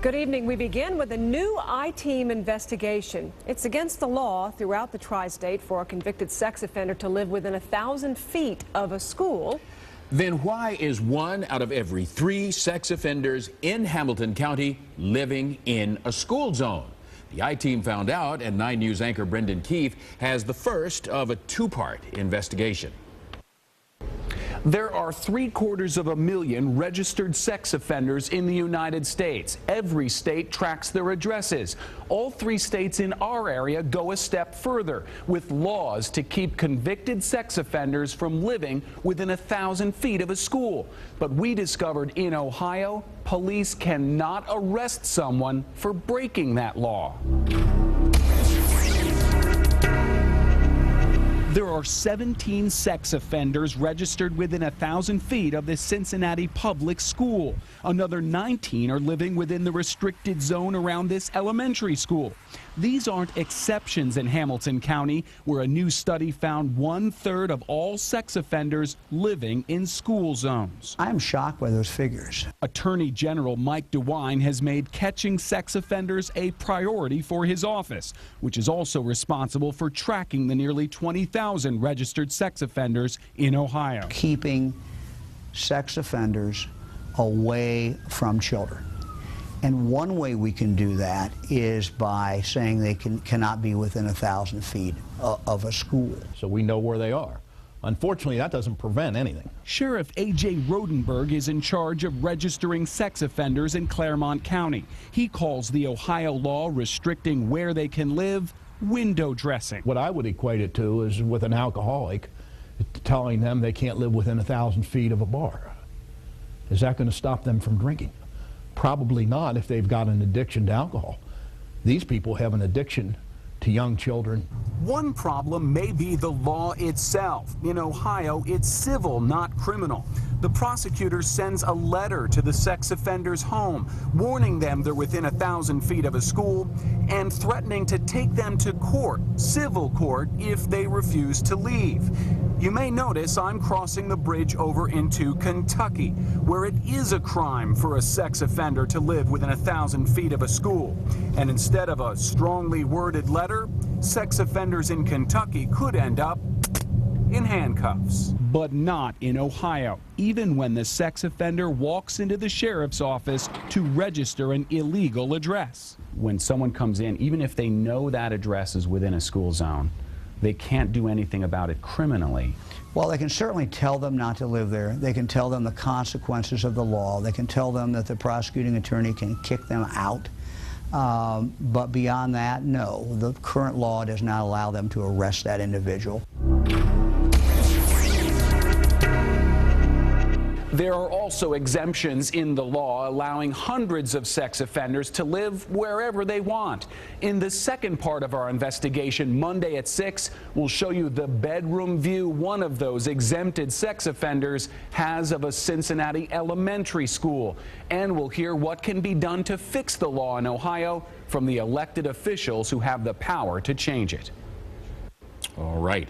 Good evening. We begin with a new I-Team investigation. It's against the law throughout the tri-state for a convicted sex offender to live within 1,000 feet of a school. Then why is 1 out of every 3 sex offenders in Hamilton County living in a school zone? The I-Team found out, and 9 News anchor Brendan Keefe has the first of a 2-part investigation. There are 750,000 registered sex offenders in the United States. Every state tracks their addresses. All 3 states in our area go a step further with laws to keep convicted sex offenders from living within 1,000 feet of a school. But we discovered in Ohio, police cannot arrest someone for breaking that law. There are 17 sex offenders registered within 1,000 feet of the Cincinnati public school. Another 19 are living within the restricted zone around this elementary school. These aren't exceptions in Hamilton County, where a new study found 1/3 of all sex offenders living in school zones. I am shocked by those figures. Attorney General Mike DeWine has made catching sex offenders a priority for his office, which is also responsible for tracking the nearly 20,000 registered sex offenders in Ohio. Keeping sex offenders away from children. And one way we can do that is by saying they cannot be within 1,000 feet of a school. So we know where they are. Unfortunately, that doesn't prevent anything. Sheriff A.J. Rodenberg is in charge of registering sex offenders in Claremont County. He calls the Ohio law restricting where they can live window dressing. What I would equate it to is with an alcoholic telling them they can't live within 1,000 feet of a bar. Is that going to stop them from drinking? Probably not if they've got an addiction to alcohol. These people have an addiction to young children. One problem may be the law itself. In Ohio, it's civil, not criminal. The prosecutor sends a letter to the sex offender's home, warning them they're within 1,000 feet of a school and threatening to take them to court, civil court, if they refuse to leave. You may notice I'm crossing the bridge over into Kentucky, where it is a crime for a sex offender to live within 1,000 feet of a school. And instead of a strongly worded letter, sex offenders in Kentucky could end up in handcuffs. But not in Ohio, even when the sex offender walks into the sheriff's office to register an illegal address. When someone comes in, even if they know that address is within a school zone, they can't do anything about it criminally. Well, they can certainly tell them not to live there. They can tell them the consequences of the law. They can tell them that the prosecuting attorney can kick them out. But beyond that, no. The current law does not allow them to arrest that individual. There are also exemptions in the law allowing hundreds of sex offenders to live wherever they want. In the second part of our investigation, Monday at 6, we'll show you the bedroom view one of those exempted sex offenders has of a Cincinnati elementary school. And we'll hear what can be done to fix the law in Ohio from the elected officials who have the power to change it. All right.